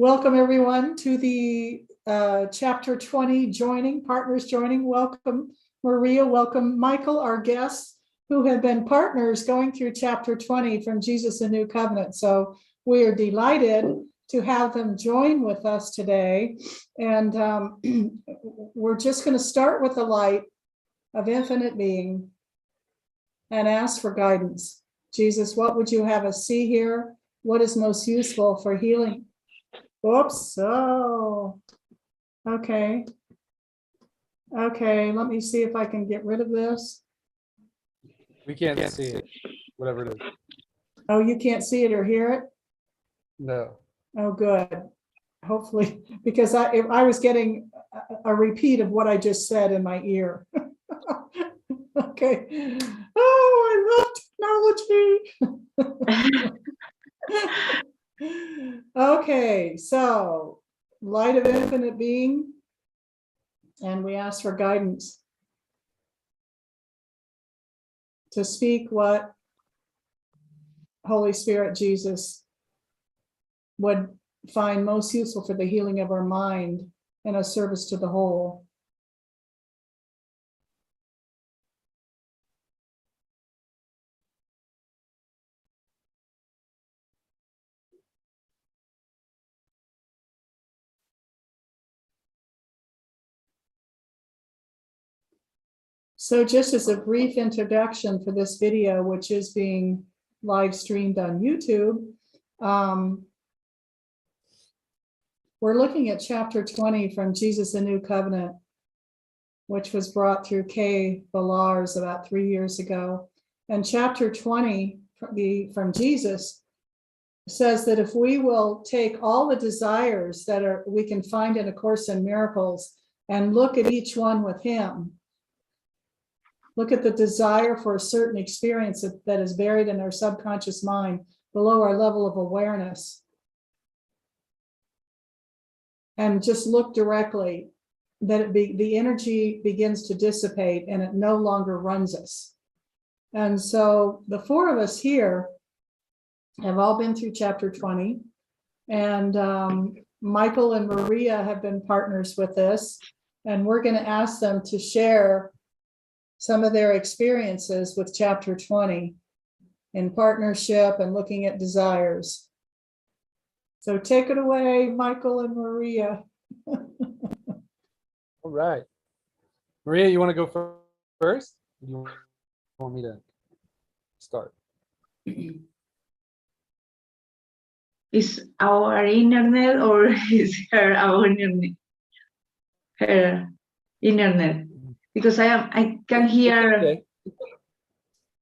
Welcome everyone to the chapter 20 partners joining. Welcome Maria, welcome Michael, our guests who have been partners going through chapter 20 from Jesus, a New Covenant. So we are delighted to have them join with us today. And we're just going to start with the light of infinite being and ask for guidance. Jesus, what would you have us see here? What is most useful for healing? Oops, oh, okay. Okay, let me see if I can get rid of this. We can't see it, whatever it is. Oh, you can't see it or hear it? No. Oh, good. Hopefully, because I was getting a repeat of what I just said in my ear. Okay. Oh, I love technology. Okay, so light of infinite being, and we ask for guidance to speak what Holy Spirit Jesus would find most useful for the healing of our mind and a service to the whole. So just as a brief introduction for this video, which is being live streamed on YouTube, we're looking at chapter 20 from Jesus, a New Covenant, which was brought through Kay Ballars about 3 years ago. And chapter 20 from Jesus says that if we will take all the desires that we can find in A Course in Miracles and look at each one with him, look at the desire for a certain experience that is buried in our subconscious mind below our level of awareness, and just look directly, that the energy begins to dissipate and it no longer runs us. And so the four of us here have all been through chapter 20, and Michael and Maria have been partners with us, and we're going to ask them to share some of their experiences with chapter 20 in partnership and looking at desires. So take it away, Michael and Maria. All right. Maria, you want to go first? Or do you want me to start? Is our internet or is our internet? Her internet. Because I can hear. Okay.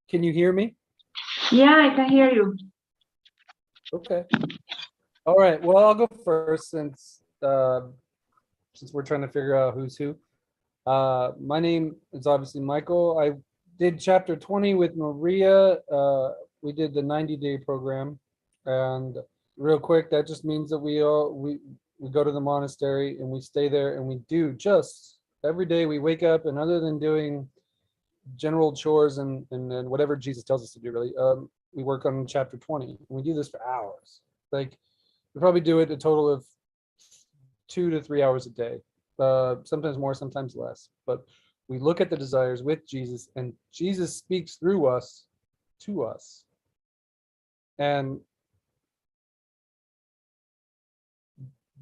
Can you hear me? Yeah, I can hear you. Okay. All right. Well, I'll go first since we're trying to figure out who's who. My name is obviously Michael. I did chapter 20 with Maria. We did the 90-day program, and real quick, that just means that we go to the monastery and we stay there and we do just every day. We wake up, and other than doing general chores and whatever Jesus tells us to do, really, we work on chapter 20. And we do this for hours. Like, we probably do it a total of 2 to 3 hours a day, sometimes more, sometimes less. But we look at the desires with Jesus, and Jesus speaks through us to us. And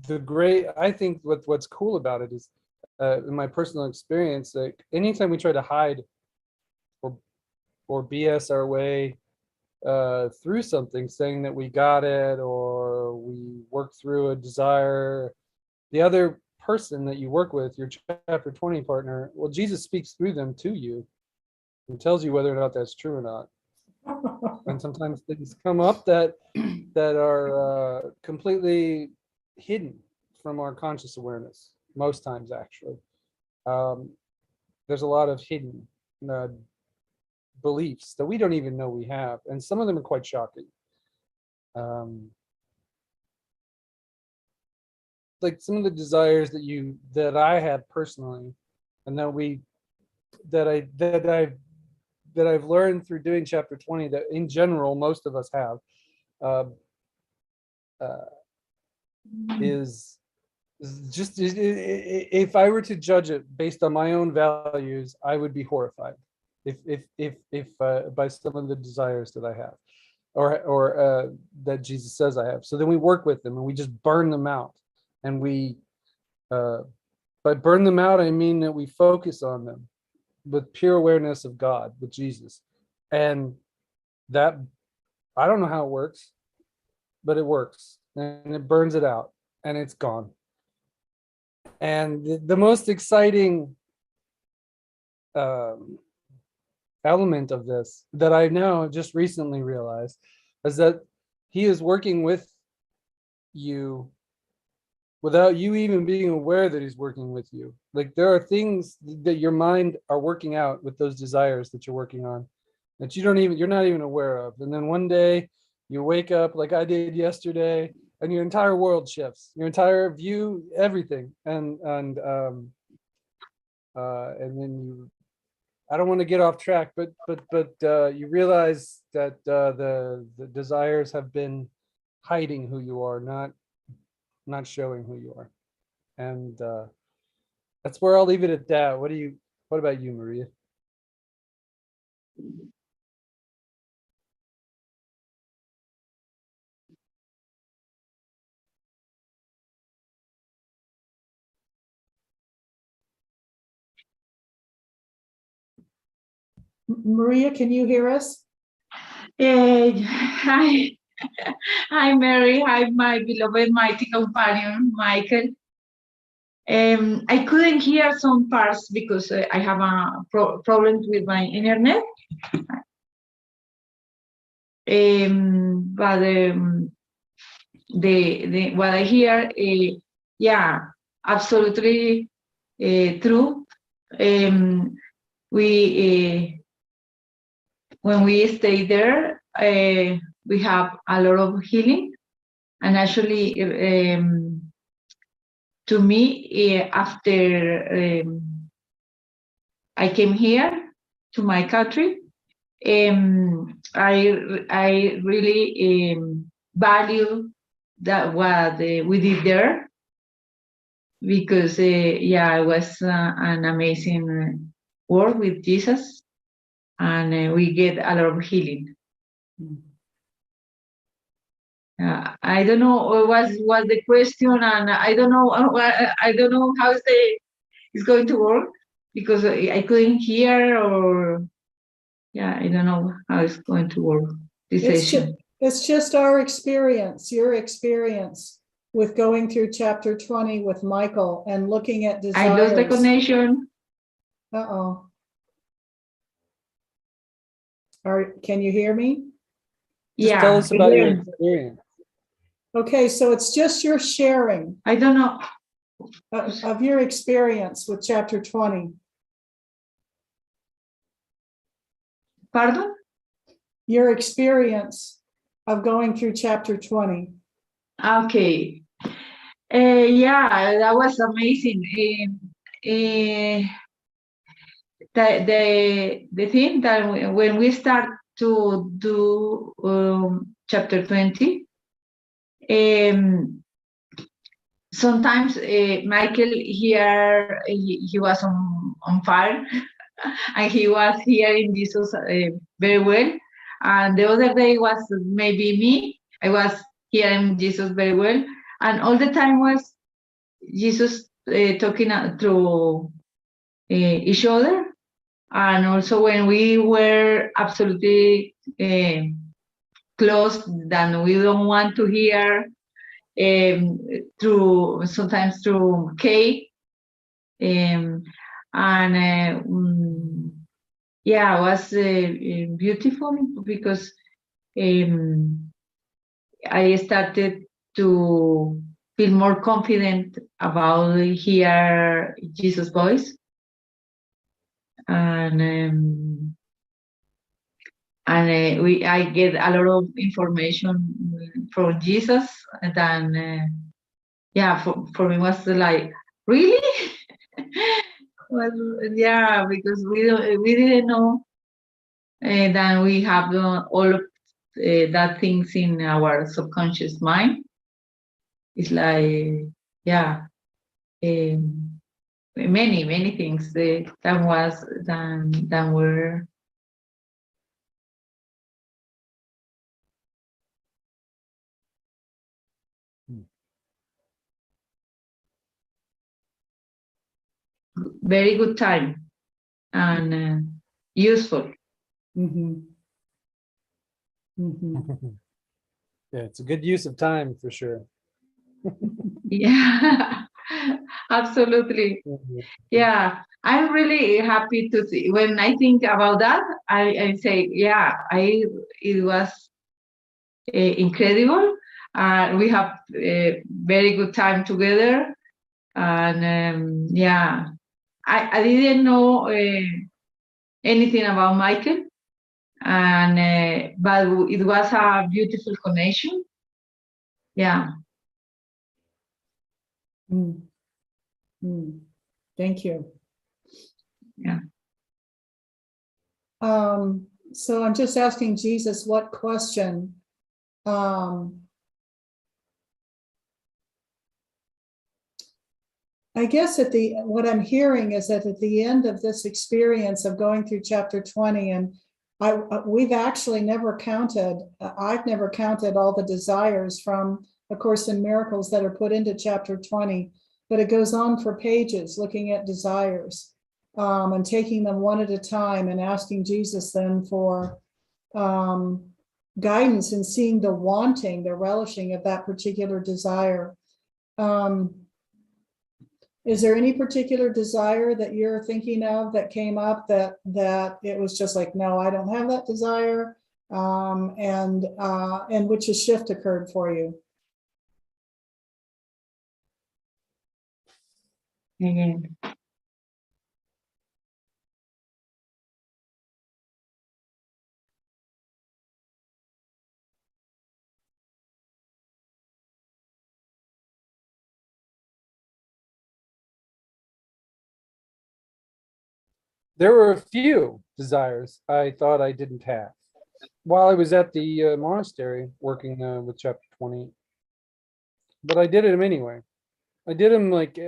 I think what's cool about it is, in my personal experience, like anytime we try to hide or BS our way through something, saying that we got it or we work through a desire, the other person that you work with, your chapter 20 partner, well, Jesus speaks through them to you and tells you whether or not that's true or not. And sometimes things come up that are completely hidden from our conscious awareness. Most times, actually, there's a lot of hidden beliefs that we don't even know we have, and some of them are quite shocking. Like some of the desires that I have personally, and that I've learned through doing chapter 20, that in general most of us have. is just, if I were to judge it based on my own values, I would be horrified if by some of the desires that I have, or that Jesus says I have. So then we work with them and we just burn them out, and we by burn them out, I mean that we focus on them with pure awareness of God, with Jesus. And that, I don't know how it works, but it works, and it burns it out, and it's gone. And the most exciting element of this that I now just recently realized is that he is working with you without you even being aware that he's working with you. Like, there are things that your mind are working out with those desires that you're working on that you're not even aware of. And then one day you wake up like I did yesterday, and your entire world shifts, your entire view, everything. And then you, I don't want to get off track, but you realize that the desires have been hiding who you are, not showing who you are. And that's where I'll leave it at that. What about you, Maria? Maria, can you hear us? Hi, hi, Mary. Hi, my beloved mighty companion, Michael. I couldn't hear some parts because I have a problem with my internet. But the what I hear, yeah, absolutely true. We when we stay there, we have a lot of healing, and actually, to me, after I came here to my country, I really value that what we did there, because yeah, it was an amazing work with Jesus, and we get a lot of healing. I don't know what was the question, and I don't know how it's going to work, because I couldn't hear, or yeah, I don't know how it's going to work this session. It's just our experience, your experience with going through chapter 20 with Michael and looking at desires. I lost the connection. Uh-oh. Can you hear me? Just Yeah, tell us about your experience. Okay, so it's just your sharing I don't know. of your experience with chapter 20. Pardon? Your experience of going through chapter 20. Okay. Yeah, that was amazing. The thing that when we start to do chapter 20, sometimes Michael here, he was on fire, and he was hearing Jesus very well. And the other day was maybe me. I was hearing Jesus very well, and all the time was Jesus talking through each other. And also when we were absolutely close, then we don't want to hear, sometimes through Kate, and yeah, it was beautiful, because I started to feel more confident about hear Jesus' voice, and I get a lot of information from Jesus. And then yeah, for me was like, really? Well, yeah, because we didn't know that we have all of that things in our subconscious mind. it's like, yeah, many things than were. Very good time and useful. Mhm. Mhm. Yeah, it's a good use of time for sure. Yeah, absolutely. Yeah, I'm really happy to see. When I think about that, I say, yeah, it was incredible. We have a very good time together, and yeah, I didn't know anything about Michael, and but it was a beautiful connection. Yeah. Mm. Mm. Thank you. Yeah. So I'm just asking Jesus what question. I guess what I'm hearing is that at the end of this experience of going through chapter 20, and we've actually never counted, I've never counted all the desires from A Course in Miracles that are put into chapter 20, but it goes on for pages looking at desires, and taking them one at a time and asking Jesus then for guidance in seeing the wanting, the relishing of that particular desire. Is there any particular desire that you're thinking of that came up that it was just like, no, I don't have that desire, and which a shift occurred for you? Again. There were a few desires I thought I didn't have while I was at the monastery working with chapter 20, but I did them anyway. I did them like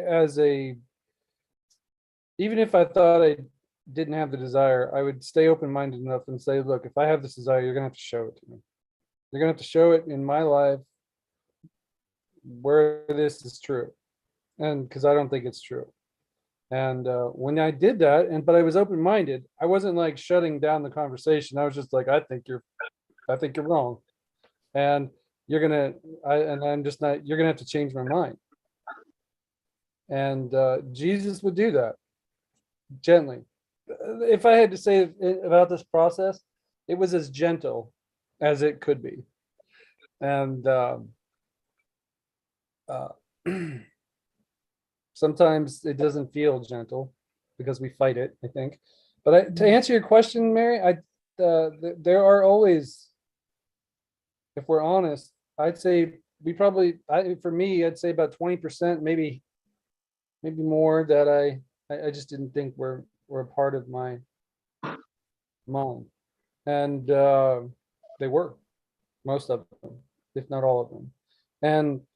even if I thought I didn't have the desire, I would stay open-minded enough and say, look, if I have this desire, you're gonna have to show it to me. You're gonna have to show it in my life where this is true, and because I don't think it's true. And when I did that, but I was open-minded, I wasn't like shutting down the conversation. I was just like, I think you're wrong, and I'm just not. You're gonna have to change my mind. And Jesus would do that gently. If I had to say about this process, it was as gentle as it could be, and sometimes it doesn't feel gentle because we fight it, I think. But to answer your question, Mary, there are always, if we're honest, I'd say for me, I'd say about 20%, maybe more, that I just didn't think were a part of my mind, and they were, most of them, if not all of them. And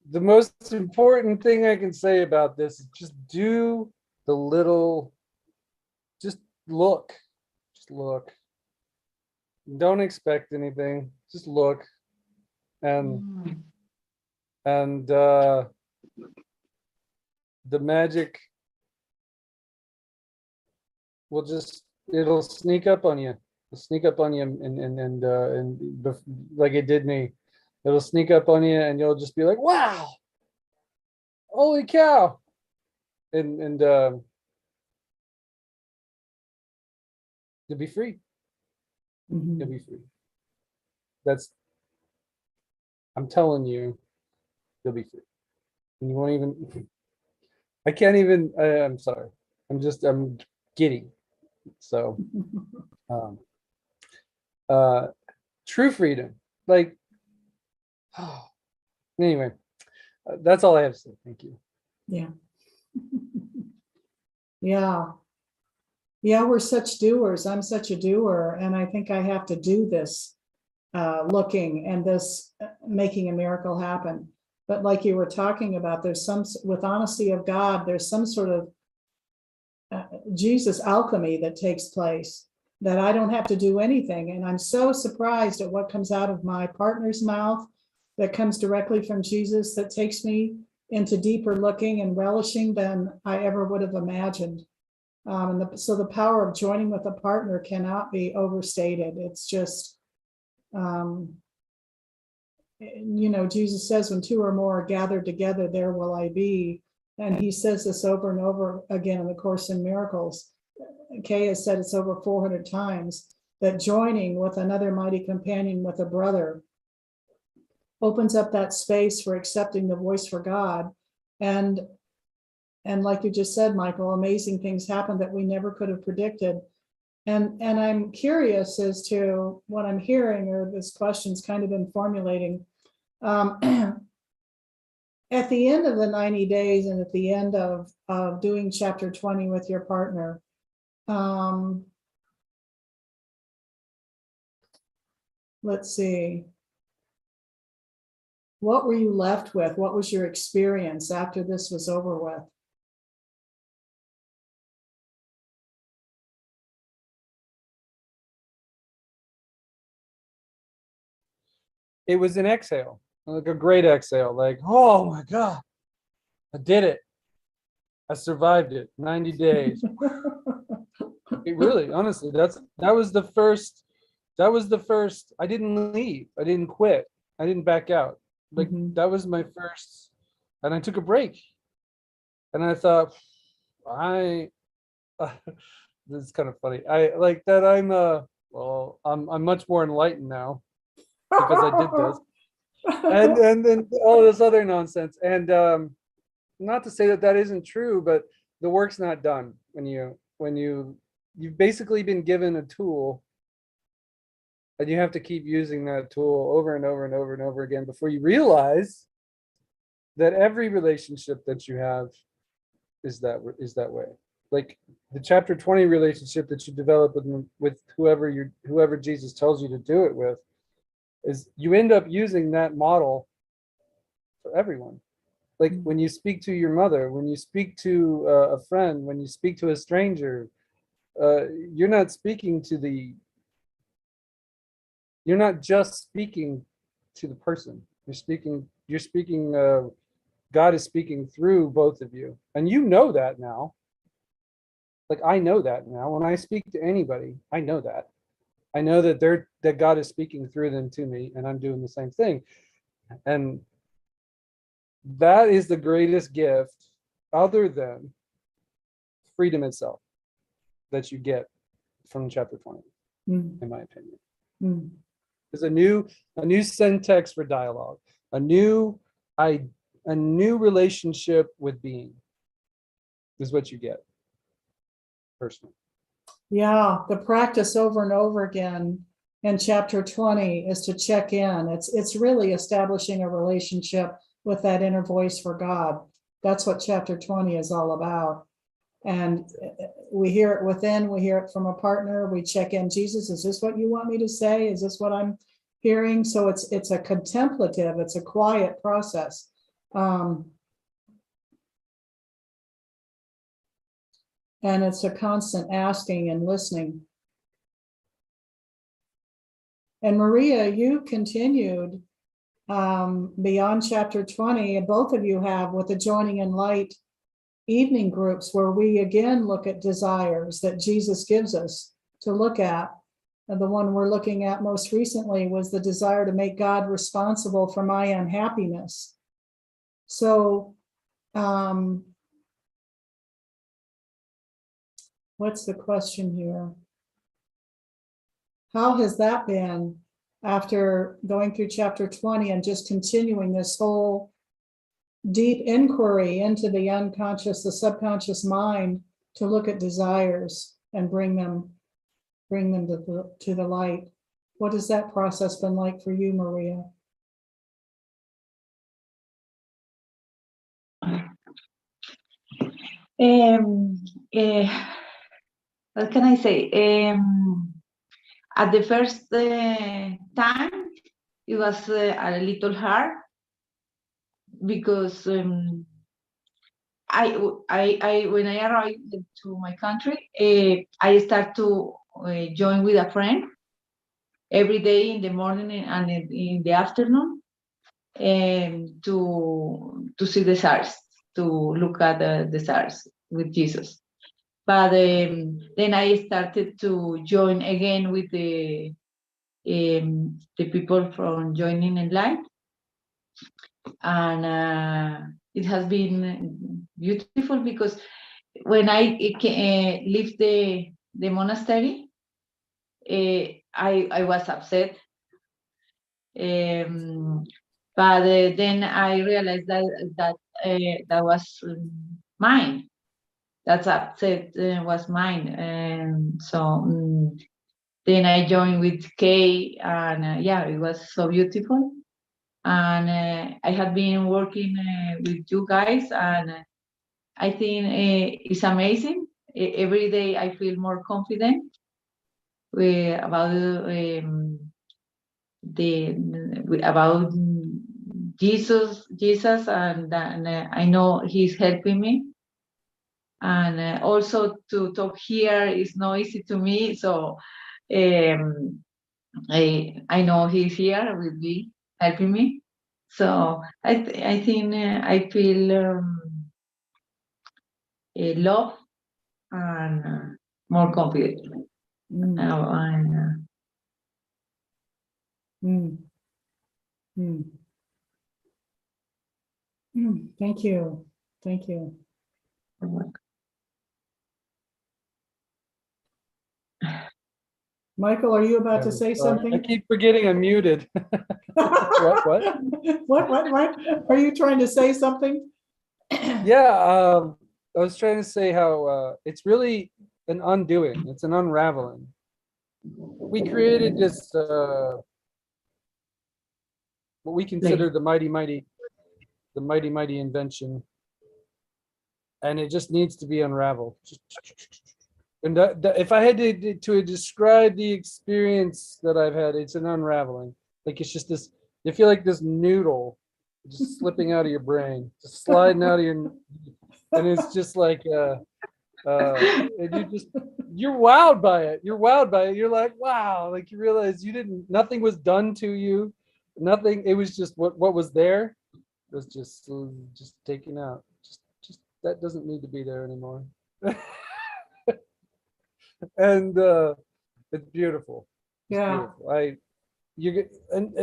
the most important thing I can say about this is just do the little, just look. Don't expect anything. Just look, and the magic it'll sneak up on you. It'll sneak up on you, and like it did me. It'll sneak up on you, and you'll just be like, "Wow, holy cow!" And you'll be free. Mhm. You'll be free. I'm telling you, you'll be free. And you won't even. I can't even. I'm sorry. I'm giddy. So, true freedom. Like, anyway, that's all I have to say. Thank you. Yeah. Yeah. Yeah, we're such doers. I'm such a doer, and I think I have to do this. looking and this making a miracle happen. But like you were talking about, there's some, with honesty of God, there's some sort of Jesus alchemy that takes place, that I don't have to do anything. And I'm so surprised at what comes out of my partner's mouth that comes directly from Jesus, that takes me into deeper looking and relishing than I ever would have imagined. So the power of joining with a partner cannot be overstated. It's just, Jesus says, when two or more are gathered together, there will I be. And he says this over and over again in the Course in Miracles. Kay has said it's over 400 times, that joining with another mighty companion, with a brother, opens up that space for accepting the voice for God. And like you just said, Michael, amazing things happen that we never could have predicted. And I'm curious as to what I'm hearing, or this question's kind of been formulating. At the end of the 90 days and at the end of doing chapter 20 with your partner, let's see, what were you left with? What was your experience after this was over with? It was an exhale, like a great exhale, like, oh my God, I did it. I survived it. 90 days. It really, honestly, that was the first, I didn't leave. I didn't quit. I didn't back out. Like, that was my first, and I took a break. And I thought, this is kind of funny. I like that I'm much more enlightened now, because I did this. And then all this other nonsense. And not to say that isn't true, but the work's not done when you've basically been given a tool, and you have to keep using that tool over and over and over and over again before you realize that every relationship that you have is that way. Like the chapter 20 relationship that you develop with whoever Jesus tells you to do it with, is you end up using that model for everyone. Like when you speak to your mother, when you speak to a friend, when you speak to a stranger, you're not just speaking to the person. You're speaking, God is speaking through both of you. And you know that now. Like I know that now. When I speak to anybody, I know that. I know that God is speaking through them to me, and I'm doing the same thing. And that is the greatest gift, other than freedom itself, that you get from chapter 20, in my opinion. There's a new syntax for dialogue, a new relationship with being is what you get, personally. Yeah, the practice over and over again in chapter 20 is to check in. It's really establishing a relationship with that inner voice for God. That's what chapter 20 is all about. And we hear it within, we hear it from a partner, we check in. Jesus, is this what you want me to say? Is this what I'm hearing? So it's a contemplative, it's a quiet process. And it's a constant asking and listening. And Maria, you continued beyond chapter 20, and both of you have, with the Joining in Light evening groups, where we again look at desires that Jesus gives us to look at. And the one we're looking at most recently was the desire to make God responsible for my unhappiness. So, what's the question here? How has that been after going through chapter 20 and just continuing this whole deep inquiry into the unconscious, the subconscious mind, to look at desires and bring them to the light? What has that process been like for you, Maria? What can I say? At the first time, it was a little hard because I when I arrived to my country, I start to join with a friend every day in the morning and in the afternoon, to see the stars, to look at the stars with Jesus. But then I started to join again with the people from joining Enlightenment, and it has been beautiful because when I left the monastery, I was upset, but then I realized that was mine. That upset was mine, and so then I joined with Kay, and yeah, it was so beautiful. And I have been working with you guys, and I think it's amazing. Every day I feel more confident about about Jesus, and I know He's helping me. And also to talk here is not easy to me, so I know He's here with me, helping me. So I think I feel love and more confident. Mm, And, mm, mm. Thank you. Thank you. Michael, are you about to say I something? keep forgetting I'm muted. What? What? Are you trying to say something? Yeah, I was trying to say how it's really an undoing. It's an unraveling. We created this what we consider the mighty invention, and it just needs to be unraveled. And if I had to describe the experience that I've had, it's an unraveling. Like it's just this. You feel like this noodle just slipping out of your brain, just sliding out of your, and it's just like and you're wowed by it. You're wowed by it. You're like, wow, like you realize nothing was done to you, nothing. It was just what was there was just taken out. Just that doesn't need to be there anymore. And it's beautiful. It's Yeah. beautiful. You get and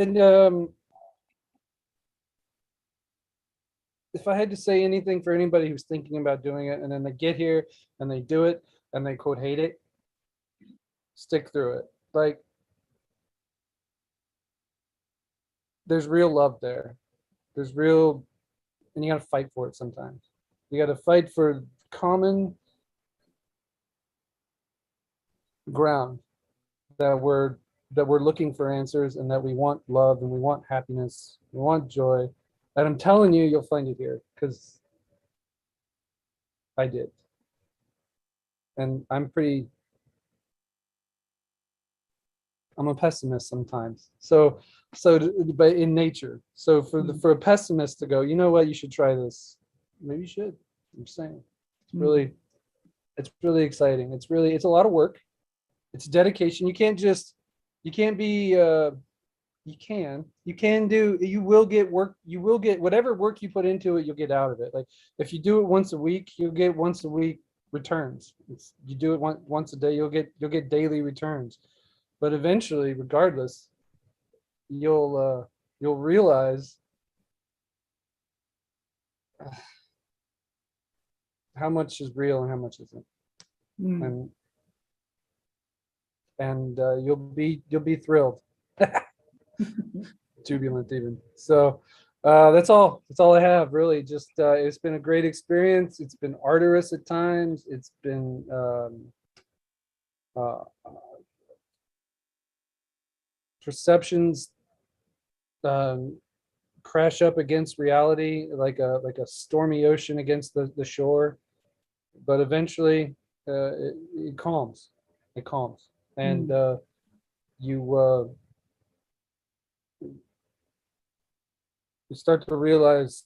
if I had to say anything for anybody who's thinking about doing it and then they get here and they do it and they quote hate it, stick through it. Like there's real love there. There's real, and you got to fight for it sometimes. You got to fight for common ground that we're looking for answers, and that we want love and we want happiness, we want joy. And I'm telling you, you'll find it here because I did. And I'm a pessimist sometimes. So but in nature. So for a pessimist to go, you know what, you should try this. Maybe you should. I'm saying it's really exciting. It's a lot of work. It's dedication. You can do, you will get work, you will get whatever work you put into it, you'll get out of it. Like if you do it once a week, you'll get once a week returns. You do it once a day, you'll get daily returns. But eventually, regardless, you'll realize how much is real and how much isn't. And you'll be thrilled. Jubilant even. So that's all I have, really. Just it's been a great experience. It's been arduous at times. It's been perceptions crash up against reality like a stormy ocean against the shore, but eventually it calms. And you you start to realize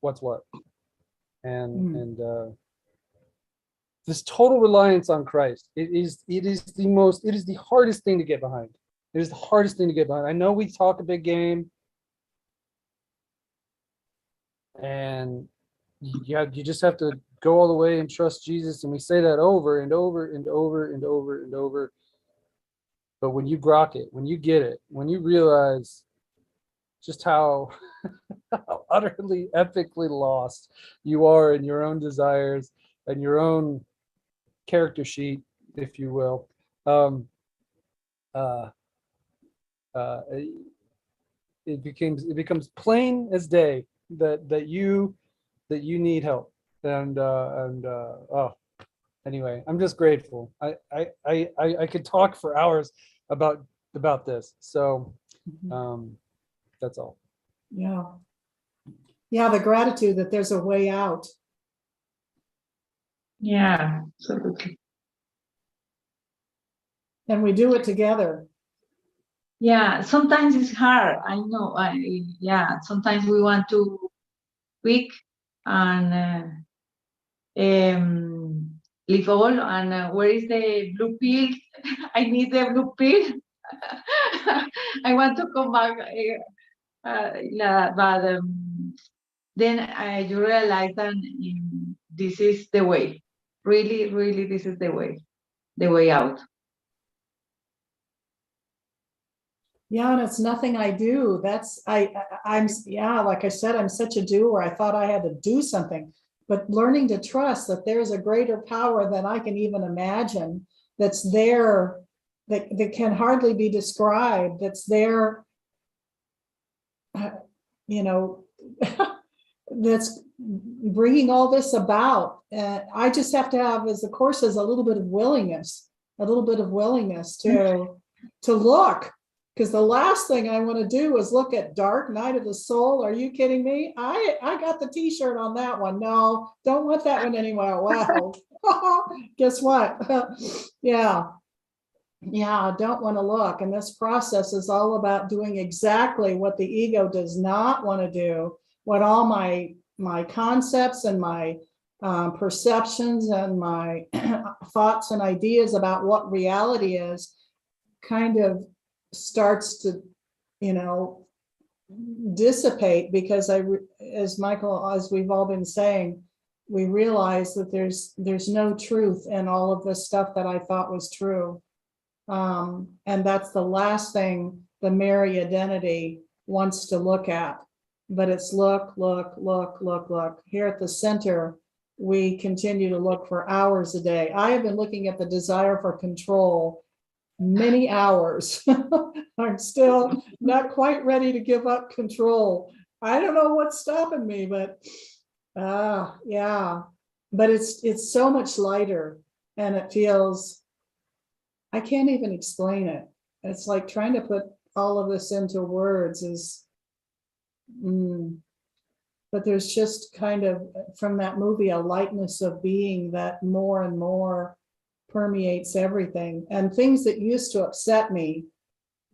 what's what. And this total reliance on Christ, it is the hardest thing to get behind. It is the hardest thing to get behind. I know we talk a big game, and you just have to go all the way and trust Jesus, and we say that over and over and over and over and over. But when you grok it, when you get it, when you realize just how utterly, epically lost you are in your own desires and your own character sheet, if you will, it becomes plain as day that you need help. Anyway, I'm just grateful. I could talk for hours about this. So that's all. Yeah. Yeah, the gratitude that there's a way out. Yeah, absolutely. And we do it together. Yeah, sometimes it's hard. I know. Sometimes we want to quick and leave all. And where is the blue pill? I need the blue pill. I want to come back. But then you realize that this is the way. Really, really, this is the way out. Yeah, and it's nothing I do. I'm like I said, I'm such a doer. I thought I had to do something, but learning to trust that there's a greater power than I can even imagine that's there, that can hardly be described, that's there, that's bringing all this about. I just have to have, as the Course says, a little bit of willingness to look. Because the last thing I want to do is look at Dark Night of the Soul. Are you kidding me? I got the t-shirt on that one. No, don't want that one anywhere. Wow. Guess what? Yeah, I don't want to look. And this process is all about doing exactly what the ego does not want to do, what all my concepts and my perceptions and my thoughts and ideas about what reality is kind of starts to dissipate, because as we've all been saying, we realize that there's no truth in all of this stuff that I thought was true, and that's the last thing the Mary identity wants to look at. But it's look. Here at the center, we continue to look for hours a day. I have been looking at the desire for control many hours. I'm still not quite ready to give up control. I don't know what's stopping me, but but it's so much lighter, and it feels, I can't even explain it. It's like trying to put all of this into words but there's just kind of, from that movie, a lightness of being that more and more permeates everything, and things that used to upset me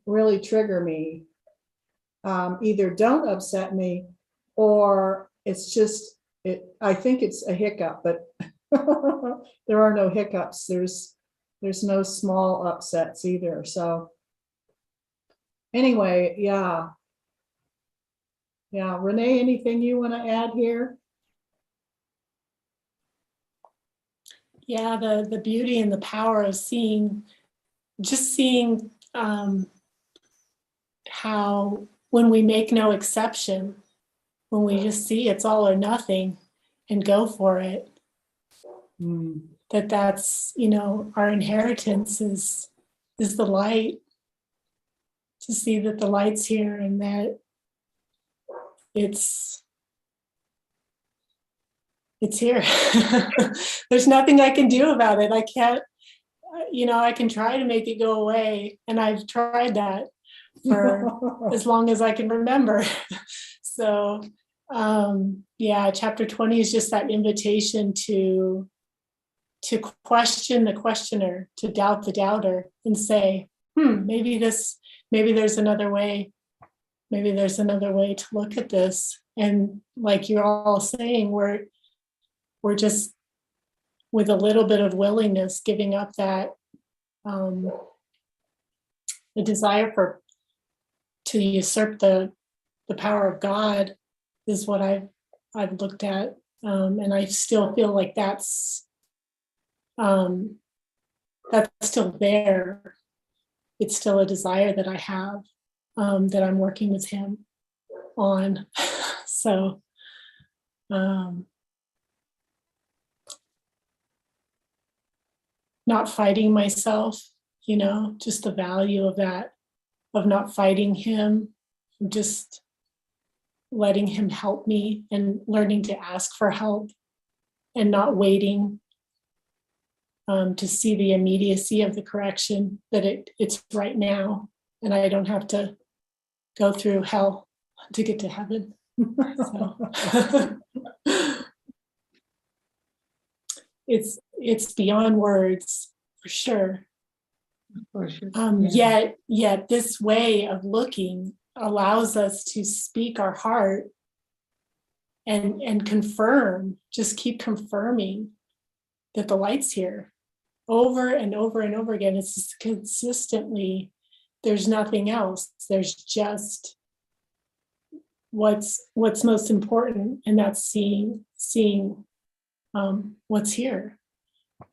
really trigger me, either don't upset me, or it's just I think it's a hiccup, but there are no hiccups. There's no small upsets either. So anyway, yeah, Renee, anything you want to add here? Yeah, the beauty and the power of seeing how when we make no exception, when we just see it's all or nothing and go for it, that's our inheritance is the light, to see that the light's here and that it's here. There's nothing I can do about it. I can't, I can try to make it go away. And I've tried that for as long as I can remember. So, chapter 20 is just that invitation to question the questioner, to doubt the doubter, and say, maybe there's another way. maybe there's another way to look at this. And like you're all saying, we're just with a little bit of willingness, giving up that the desire to usurp the power of God is what I've looked at, and I still feel like that's still there. It's still a desire that I have, that I'm working with him on. So not fighting myself, just the value of that, of not fighting him, just letting him help me and learning to ask for help and not waiting to see the immediacy of the correction, that it's right now and I don't have to go through hell to get to heaven. So it's beyond words, for sure. For sure. Yet this way of looking allows us to speak our heart and confirm, just keep confirming that the light's here over and over and over again. It's just consistently, there's nothing else. There's just what's most important, and that's seeing what's here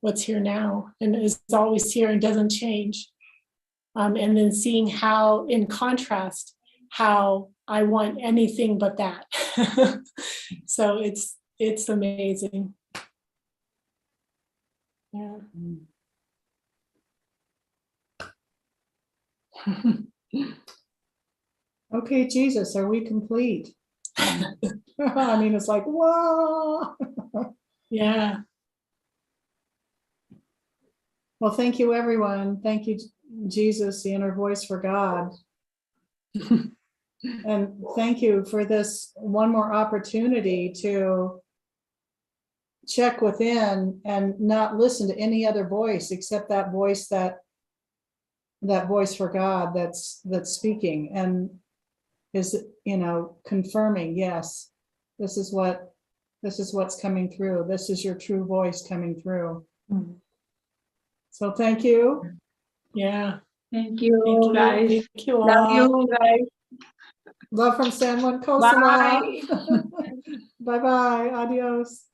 now, and is always here and doesn't change. And then seeing how, in contrast, how I want anything but that. So it's amazing. Yeah. Okay, Jesus, are we complete? I mean, it's like, whoa. Yeah. Well, thank you, everyone. Thank you, Jesus, the inner voice for God. And thank you for this one more opportunity to check within and not listen to any other voice except that voice, that voice for God that's speaking and is, confirming, yes, this is what's coming through. This is your true voice coming through. Mm-hmm. So thank you. Yeah. Thank you, guys. Thank you all. Love you, guys. Love from San Juan Coast. Bye. Bye-bye. Adios.